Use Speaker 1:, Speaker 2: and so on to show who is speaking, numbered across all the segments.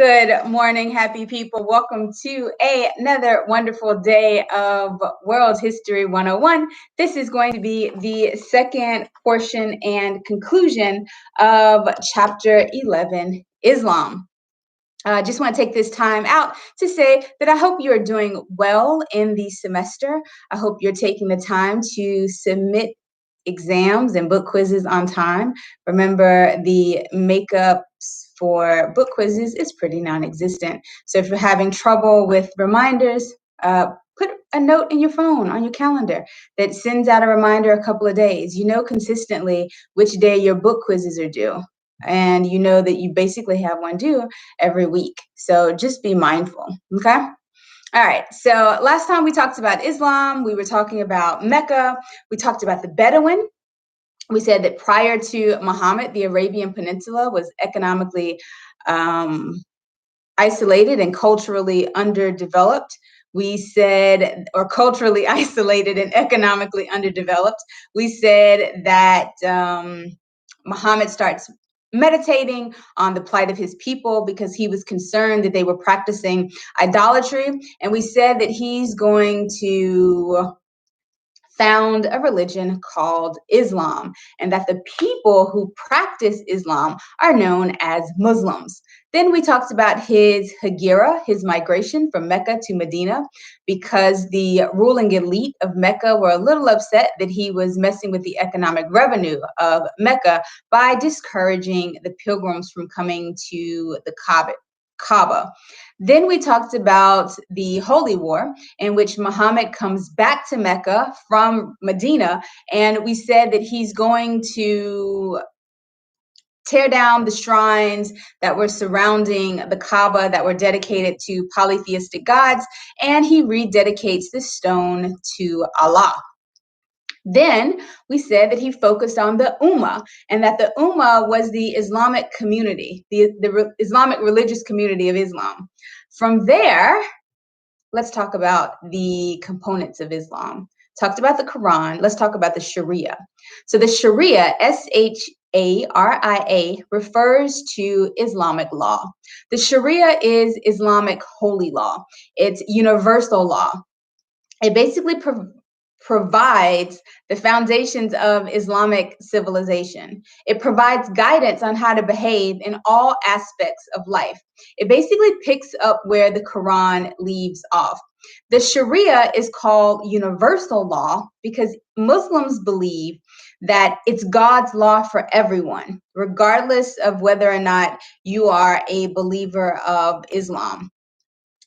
Speaker 1: Good morning, happy people. Welcome to another wonderful day of World History 101. This is going to be the second portion and conclusion of Chapter 11, Islam. I just want to take this time out to say that I hope you're doing well in the semester. I hope you're taking the time to submit exams and book quizzes on time. Remember, the makeups for book quizzes is pretty non-existent. So if you're having trouble with reminders, put a note in your phone, on your calendar, that sends out a reminder a couple of days. You know consistently which day your book quizzes are due. And you know that you basically have one due every week. So just be mindful, okay? All right, so last time we talked about Islam, we were talking about Mecca, we talked about the Bedouin. We said that prior to Muhammad, the Arabian Peninsula was economically isolated and culturally underdeveloped. We said, or culturally isolated and economically underdeveloped. We said that Muhammad starts meditating on the plight of his people because he was concerned that they were practicing idolatry. And we said that he's going to found a religion called Islam, and that the people who practice Islam are known as Muslims. Then we talked about his hijra, his migration from Mecca to Medina, because the ruling elite of Mecca were a little upset that he was messing with the economic revenue of Mecca by discouraging the pilgrims from coming to the Kaaba. Then we talked about the Holy War, in which Muhammad comes back to Mecca from Medina, and we said that he's going to tear down the shrines that were surrounding the Kaaba that were dedicated to polytheistic gods, and he rededicates the stone to Allah. Then we said that he focused on the Ummah, and that the Ummah was the Islamic community, the Islamic religious community of Islam. From there, let's talk about the components of Islam. Talked about the Quran. Let's talk about the Sharia. So the Sharia, Sharia, refers to Islamic law. The Sharia is Islamic holy law. It's universal law. It basically provides the foundations of Islamic civilization. It provides guidance on how to behave in all aspects of life. It basically picks up where the Quran leaves off. The Sharia is called universal law because Muslims believe that it's God's law for everyone, regardless of whether or not you are a believer of Islam.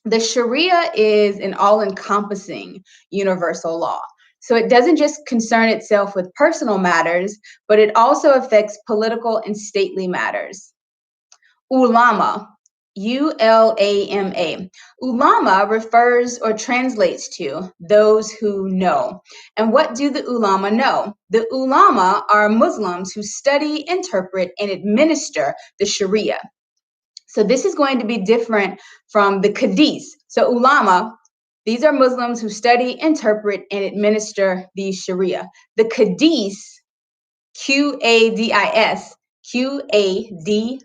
Speaker 1: The Sharia is an all-encompassing universal law. So it doesn't just concern itself with personal matters, but it also affects political and stately matters. Ulama, U-L-A-M-A. Ulama refers or translates to those who know. And what do the ulama know? The ulama are Muslims who study, interpret, and administer the Sharia. So this is going to be different from the Qadis. So ulama, these are Muslims who study, interpret, and administer the Sharia. The Qadis, Q-A-D-I-S, Q-A-D-I-S.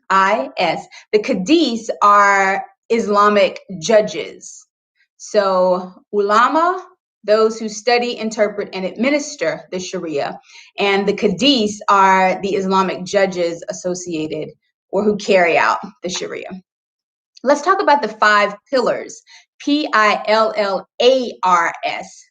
Speaker 1: The Qadis are Islamic judges. So ulama, those who study, interpret, and administer the Sharia. And the Qadis are the Islamic judges associated or who carry out the Sharia. Let's talk about the 5 pillars, P-I-L-L-A-R-S.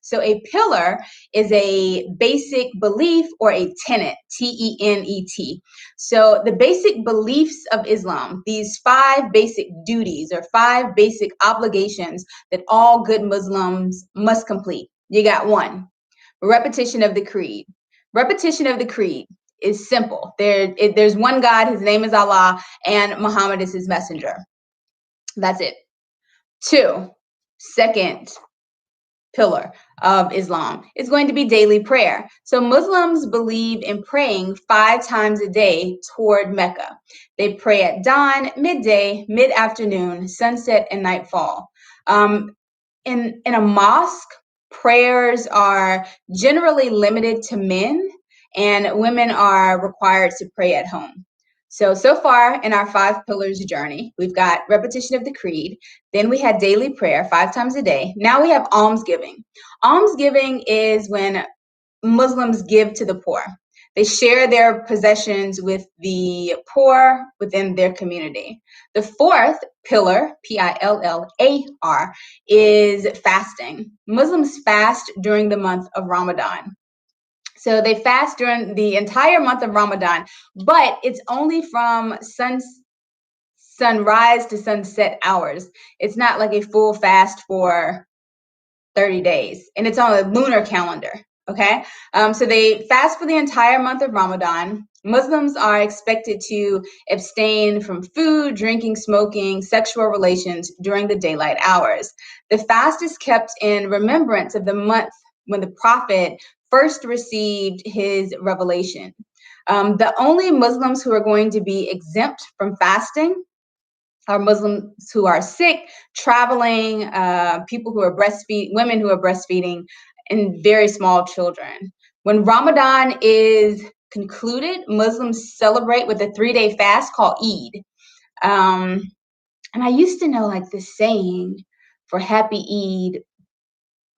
Speaker 1: So a pillar is a basic belief or a tenet, T-E-N-E-T. So the basic beliefs of Islam, these 5 basic duties or 5 basic obligations that all good Muslims must complete. You got 1, repetition of the creed. Repetition of the creed is simple. There's one God, his name is Allah, and Muhammad is his messenger. That's it. 2, second pillar of Islam is going to be daily prayer. So Muslims believe in praying 5 times a day toward Mecca. They pray at dawn, midday, mid-afternoon, sunset, and nightfall. In a mosque, prayers are generally limited to men, and women are required to pray at home. So far in our 5 pillars journey, we've got repetition of the creed. Then we had daily prayer 5 times a day. Now we have almsgiving. Almsgiving is when Muslims give to the poor. They share their possessions with the poor within their community. The 4th pillar, Pillar, is fasting. Muslims fast during the month of Ramadan. So they fast during the entire month of Ramadan, but it's only from sunrise to sunset hours. It's not like a full fast for 30 days, and it's on a lunar calendar. Okay, so they fast for the entire month of Ramadan. Muslims are expected to abstain from food, drinking, smoking, sexual relations during the daylight hours. The fast is kept in remembrance of the month when the Prophet first received his revelation. The only Muslims who are going to be exempt from fasting are Muslims who are sick, traveling, people who are breastfeeding, women who are breastfeeding, and very small children. When Ramadan is concluded, Muslims celebrate with a 3-day fast called Eid. And I used to know like this saying for Happy Eid,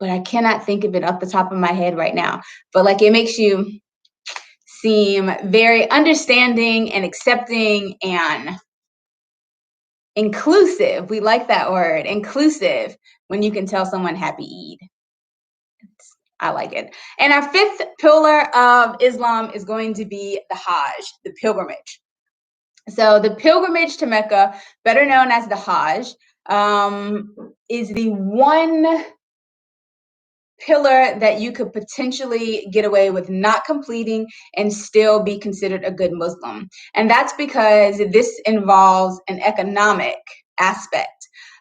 Speaker 1: but I cannot think of it off the top of my head right now. But like it makes you seem very understanding and accepting and inclusive. We like that word, inclusive, when you can tell someone Happy Eid. I like it. And our 5th pillar of Islam is going to be the Hajj, the pilgrimage. So the pilgrimage to Mecca, better known as the Hajj, is the one pillar that you could potentially get away with not completing and still be considered a good Muslim. And that's because this involves an economic aspect.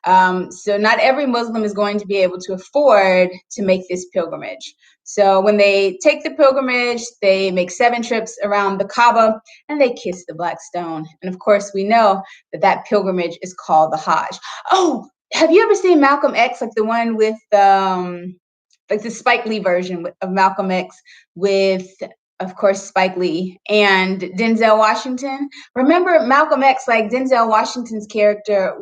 Speaker 1: So not every Muslim is going to be able to afford to make this pilgrimage. So when they take the pilgrimage, they make 7 trips around the Kaaba and they kiss the black stone. And of course, we know that that pilgrimage is called the Hajj. Oh, have you ever seen Malcolm X, like the one with like the Spike Lee version of Malcolm X with, of course, Spike Lee and Denzel Washington? Remember Malcolm X, like Denzel Washington's character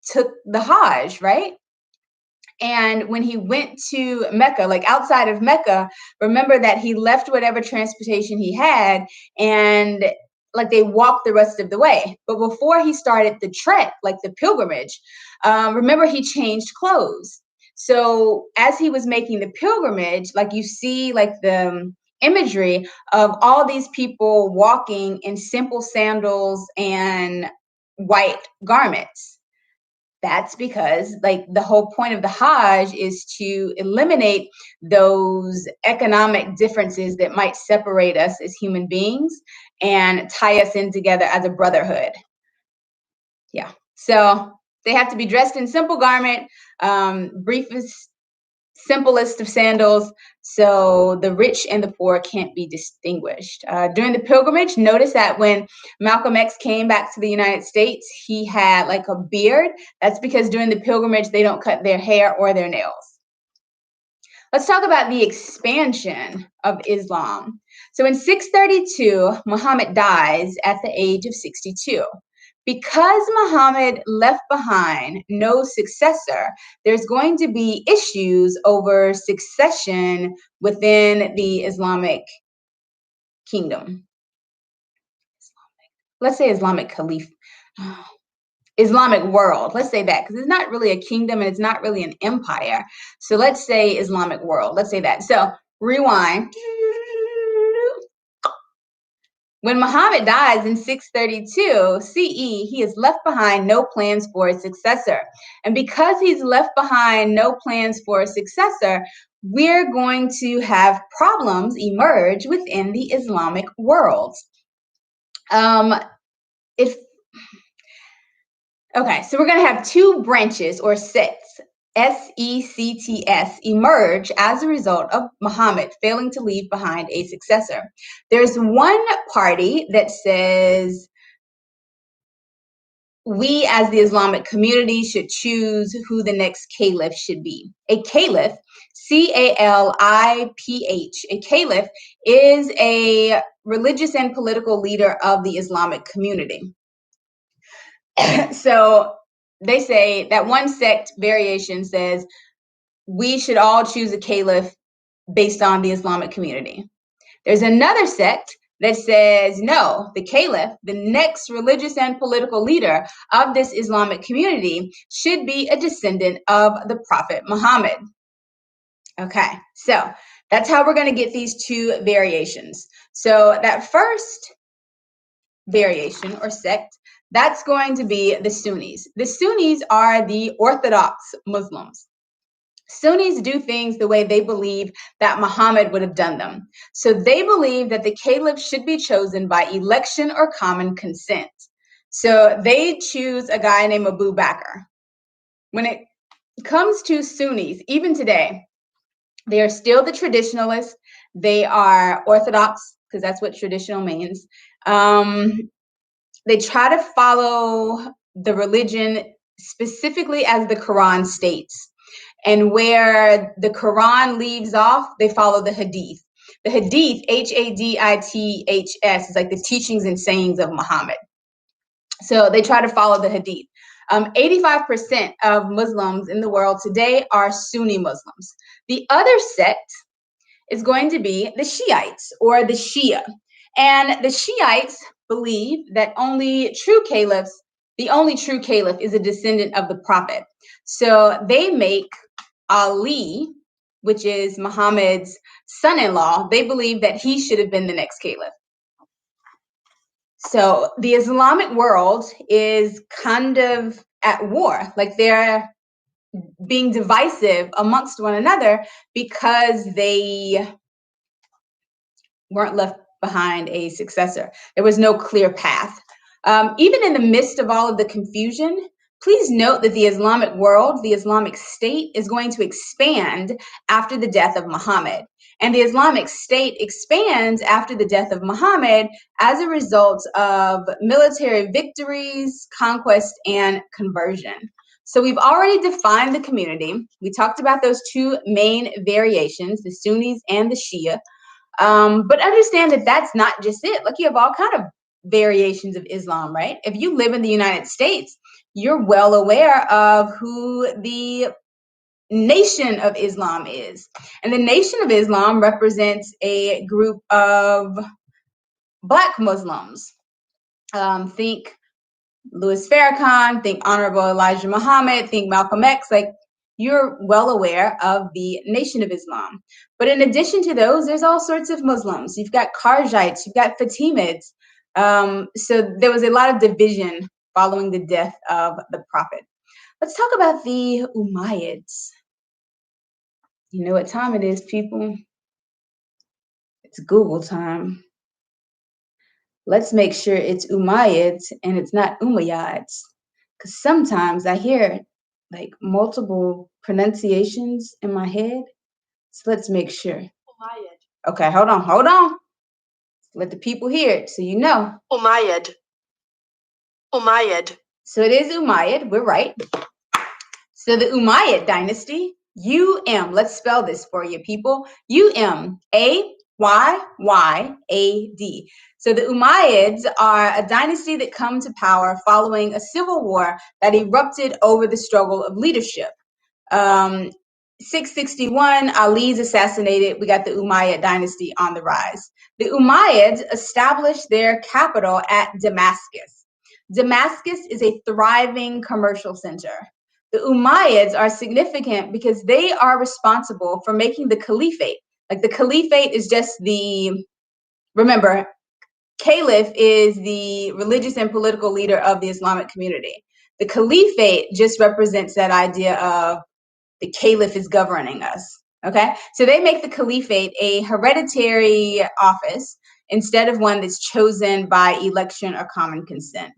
Speaker 1: took the Hajj, right? And when he went to Mecca, like outside of Mecca, remember that he left whatever transportation he had and like they walked the rest of the way. But before he started the trek, like the pilgrimage, remember he changed clothes. So as he was making the pilgrimage, like you see like the imagery of all these people walking in simple sandals and white garments. That's because like the whole point of the Hajj is to eliminate those economic differences that might separate us as human beings and tie us in together as a brotherhood. Yeah. So they have to be dressed in simple garment, briefest, simplest of sandals, so the rich and the poor can't be distinguished. During the pilgrimage, notice that when Malcolm X came back to the United States, he had like a beard. That's because during the pilgrimage, they don't cut their hair or their nails. Let's talk about the expansion of Islam. So in 632, Muhammad dies at the age of 62. Because Muhammad left behind no successor, there's going to be issues over succession within the Islamic kingdom. Let's say Islamic Caliph. Islamic world. Let's say that because it's not really a kingdom and it's not really an empire. So let's say Islamic world. Let's say that. So rewind. When Muhammad dies in 632 CE, he has left behind no plans for a successor. And because he's left behind no plans for a successor, we're going to have problems emerge within the Islamic world. Okay, so we're going to have 2 branches or sects, sects, emerge as a result of Muhammad failing to leave behind a successor. There's one party that says we as the Islamic community should choose who the next caliph should be. A caliph, C-A-L-I-P-H, a caliph is a religious and political leader of the Islamic community. So they say that one sect variation says we should all choose a caliph based on the Islamic community. There's another sect that says, no, the caliph, the next religious and political leader of this Islamic community, should be a descendant of the Prophet Muhammad. Okay, so that's how we're going to get these two variations. So that first variation or sect, that's going to be the Sunnis. The Sunnis are the Orthodox Muslims. Sunnis do things the way they believe that Muhammad would have done them. So they believe that the caliph should be chosen by election or common consent. So they choose a guy named Abu Bakr. When it comes to Sunnis, even today, they are still the traditionalists. They are Orthodox, because that's what traditional means. They try to follow the religion specifically as the Quran states. And where the Quran leaves off, they follow the Hadith. The Hadith, Hadiths, is like the teachings and sayings of Muhammad. So they try to follow the Hadith. 85% of Muslims in the world today are Sunni Muslims. The other sect is going to be the Shiites or the Shia. And the Shiites believe that the only true caliph is a descendant of the Prophet. So they make Ali, which is Muhammad's son-in-law, they believe that he should have been the next caliph. So the Islamic world is kind of at war, like they're being divisive amongst one another because they weren't left behind a successor. There was no clear path. Even in the midst of all of the confusion, please note that the Islamic world, the Islamic State, is going to expand after the death of Muhammad. And the Islamic State expands after the death of Muhammad as a result of military victories, conquest, and conversion. So we've already defined the community. We talked about those two main variations, the Sunnis and the Shia. But understand that that's not just it. Like, you have all kind of variations of Islam, right? If you live in the United States, you're well aware of who the Nation of Islam is. And the Nation of Islam represents a group of Black Muslims. Think Louis Farrakhan, think Honorable Elijah Muhammad, think Malcolm X. Like, you're well aware of the Nation of Islam. But in addition to those, there's all sorts of Muslims. You've got Kharjites, you've got Fatimids. So there was a lot of division following the death of the Prophet. Let's talk about the Umayyads. You know what time it is, people? It's Google time. Let's make sure it's Umayyads and it's not Umayyads. Because sometimes I hear like multiple pronunciations in my head. So let's make sure. Umayyad. Okay, hold on. Let the people hear it so you know. Umayyad. So it is Umayyad, we're right. So the Umayyad dynasty, U-M, let's spell this for you, people. U-M-A-Y-Y-A-D. So the Umayyads are a dynasty that come to power following a civil war that erupted over the struggle of leadership. 661, Ali's assassinated. We got the Umayyad dynasty on the rise. The Umayyads established their capital at Damascus. Damascus is a thriving commercial center. The Umayyads are significant because they are responsible for making the caliphate. Like, the caliphate is just remember, caliph is the religious and political leader of the Islamic community. The caliphate just represents that idea of the caliph is governing us, okay? So they make the caliphate a hereditary office instead of one that's chosen by election or common consent.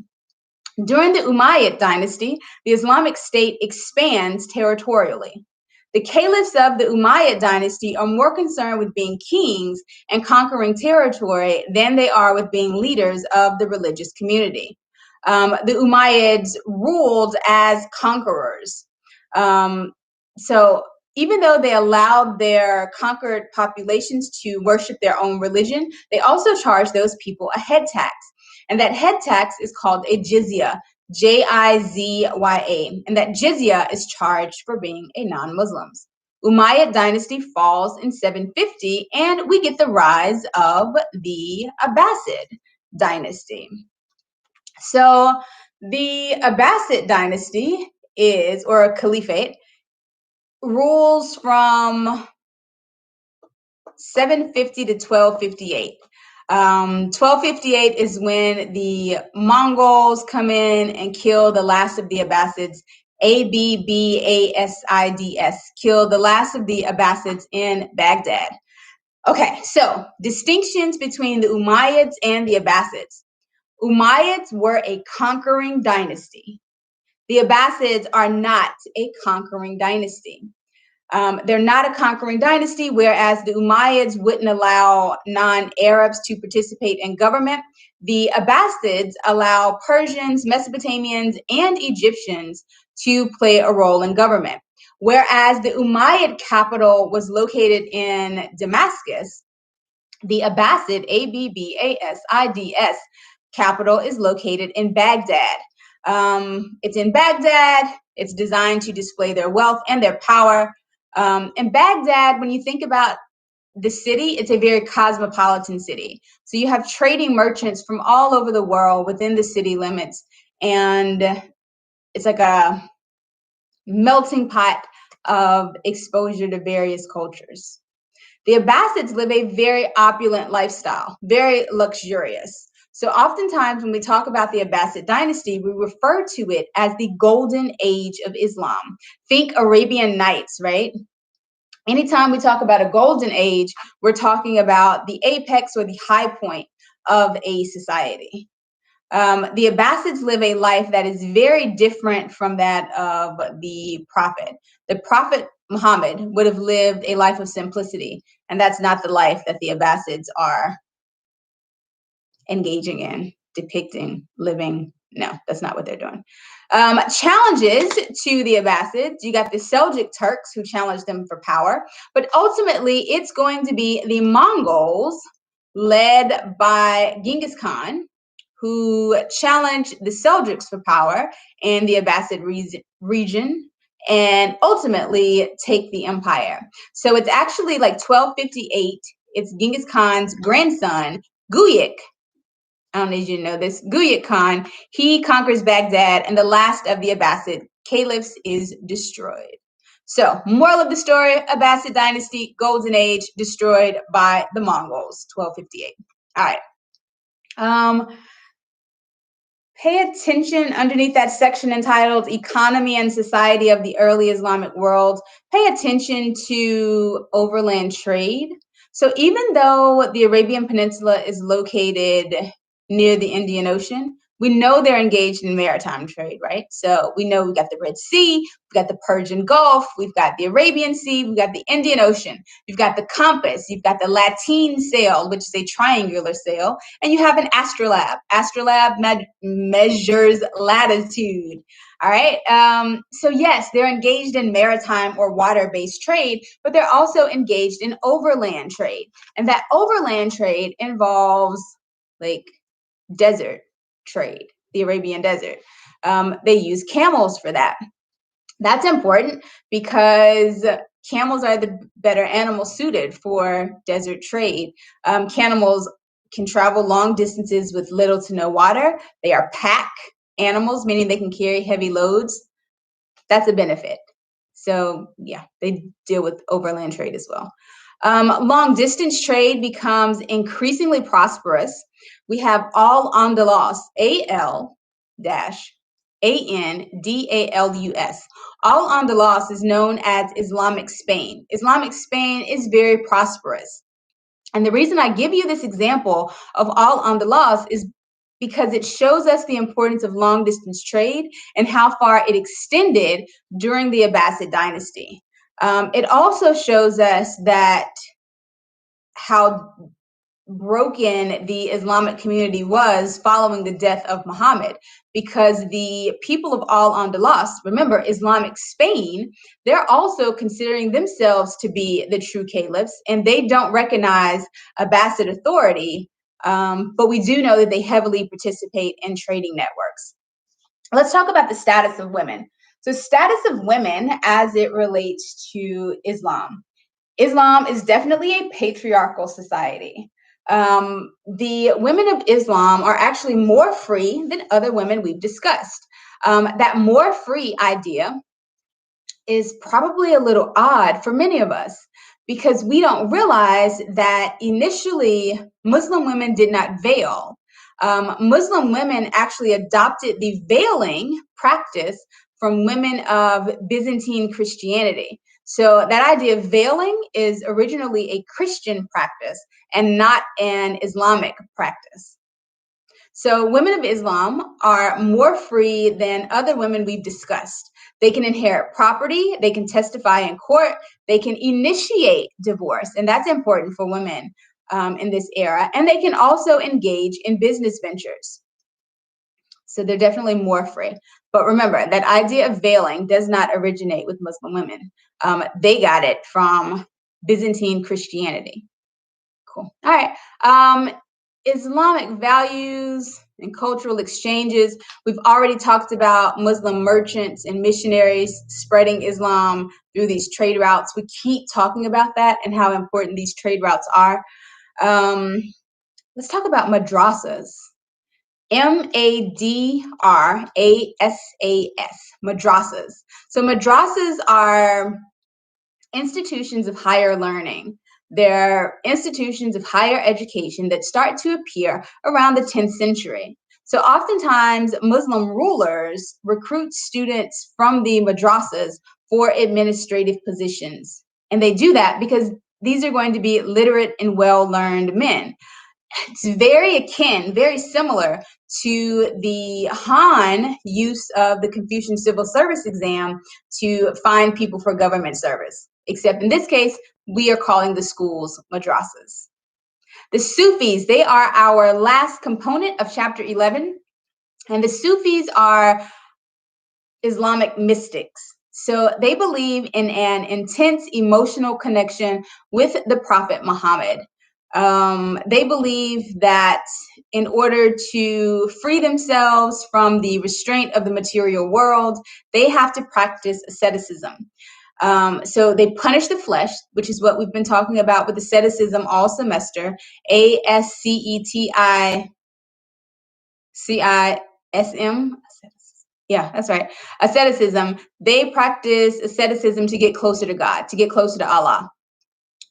Speaker 1: During the Umayyad dynasty, the Islamic State expands territorially. The caliphs of the Umayyad dynasty are more concerned with being kings and conquering territory than they are with being leaders of the religious community. The Umayyads ruled as conquerors. So even though they allowed their conquered populations to worship their own religion, they also charged those people a head tax. And that head tax is called a jizya, Jizya. And that jizya is charged for being a non-Muslim. Umayyad dynasty falls in 750, and we get the rise of the Abbasid dynasty. So the Abbasid dynasty or a caliphate, rules from 750 to 1258. 1258 is when the Mongols come in and kill the last of the Abbasids. Abbasids, kill the last of the Abbasids in Baghdad. Okay, so distinctions between the Umayyads and the Abbasids. Umayyads were a conquering dynasty. The Abbasids are not a conquering dynasty. They're not a conquering dynasty, whereas the Umayyads wouldn't allow non-Arabs to participate in government. The Abbasids allow Persians, Mesopotamians, and Egyptians to play a role in government. Whereas the Umayyad capital was located in Damascus, the Abbasid, Abbasids, capital is located in Baghdad. It's in Baghdad. It's designed to display their wealth and their power. In Baghdad, when you think about the city, it's a very cosmopolitan city. So you have trading merchants from all over the world within the city limits. And it's like a melting pot of exposure to various cultures. The Abbasids live a very opulent lifestyle, very luxurious. So oftentimes when we talk about the Abbasid dynasty, we refer to it as the golden age of Islam. Think Arabian Nights, right? Anytime we talk about a golden age, we're talking about the apex or the high point of a society. The Abbasids live a life that is very different from that of the Prophet. The Prophet Muhammad would have lived a life of simplicity, and that's not the life that the Abbasids are engaging in, depicting, living. No, that's not what they're doing. Challenges to the Abbasids. You got the Seljuk Turks who challenged them for power, but ultimately it's going to be the Mongols led by Genghis Khan, who challenged the Seljuks for power in the Abbasid region and ultimately take the empire. So it's actually like 1258. It's Genghis Khan's grandson, Guyuk. I don't need you to know this. Guyuk Khan, he conquers Baghdad, and the last of the Abbasid caliphs is destroyed. So, moral of the story, Abbasid dynasty, golden age, destroyed by the Mongols, 1258. All right. Pay attention underneath that section entitled Economy and Society of the Early Islamic World. Pay attention to overland trade. So even though the Arabian Peninsula is located near the Indian Ocean, we know they're engaged in maritime trade, right? So we know we've got the Red Sea, we've got the Persian Gulf, we've got the Arabian Sea, we've got the Indian Ocean, you've got the compass, you've got the Latine sail, which is a triangular sail, and you have an astrolabe. Astrolabe measures latitude. All right. So yes, they're engaged in maritime or water-based trade, but they're also engaged in overland trade. And that overland trade involves like desert trade, the Arabian desert. They use camels for that. That's important because camels are the better animals suited for desert trade. Camels can travel long distances with little to no water. They are pack animals, meaning they can carry heavy loads. That's a benefit. So yeah, they deal with overland trade as well. Long distance trade becomes increasingly prosperous. We have Al-Andalus, Al-Andalus. Al-Andalus is known as Islamic Spain. Islamic Spain is very prosperous. And the reason I give you this example of Al-Andalus is because it shows us the importance of long distance trade and how far it extended during the Abbasid dynasty. It also shows us that how broken the Islamic community was following the death of Muhammad, because the people of Al-Andalus, remember Islamic Spain, they're also considering themselves to be the true caliphs, and they don't recognize Abbasid authority, but we do know that they heavily participate in trading networks. Let's talk about the status of women. So status of women as it relates to Islam. Islam is definitely a patriarchal society. The women of Islam are actually more free than other women we've discussed. That more free idea is probably a little odd for many of us, because we don't realize that initially Muslim women did not veil. Muslim women actually adopted the veiling practice from women of Byzantine Christianity. So that idea of veiling is originally a Christian practice and not an Islamic practice. So women of Islam are more free than other women we've discussed. They can inherit property, they can testify in court, they can initiate divorce, and that's important for women in this era, and they can also engage in business ventures. So they're definitely more free. But remember, that idea of veiling does not originate with Muslim women. They got it from Byzantine Christianity. Cool. All right. Islamic values and cultural exchanges. We've already talked about Muslim merchants and missionaries spreading Islam through these trade routes. We keep talking about that and how important these trade routes are. Let's talk about madrasas. Madrasas, madrasas. So madrasas are institutions of higher learning. They're institutions of higher education that start to appear around the 10th century. So oftentimes Muslim rulers recruit students from the madrasas for administrative positions. And they do that because these are going to be literate and well-learned men. It's very akin, very similar to the Han use of the Confucian Civil Service exam to find people for government service, except in this case, we are calling the schools madrasas. The Sufis, they are our last component of chapter 11, and the Sufis are Islamic mystics. So they believe in an intense emotional connection with the Prophet Muhammad. They believe that in order to free themselves from the restraint of the material world, they have to practice asceticism. So they punish the flesh, which is what we've been talking about with asceticism all semester. Asceticism. Yeah, that's right. Asceticism. They practice asceticism to get closer to God, to get closer to Allah.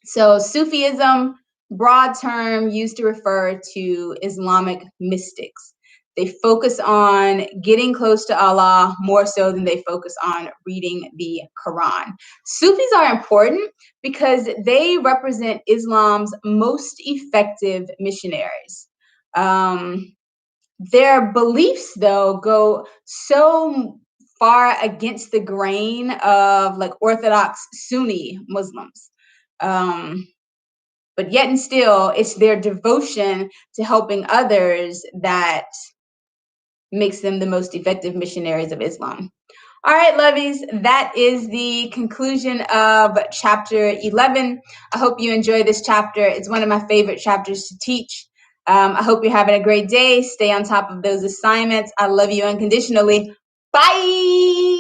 Speaker 1: So Sufism, broad term used to refer to Islamic mystics. They focus on getting close to Allah more so than they focus on reading the Quran. Sufis are important because they represent Islam's most effective missionaries. Their beliefs, though, go so far against the grain of like Orthodox Sunni Muslims. But yet and still, it's their devotion to helping others that makes them the most effective missionaries of Islam. All right, lovies, that is the conclusion of chapter 11. I hope you enjoy this chapter. It's one of my favorite chapters to teach. I hope you're having a great day. Stay on top of those assignments. I love you unconditionally. Bye.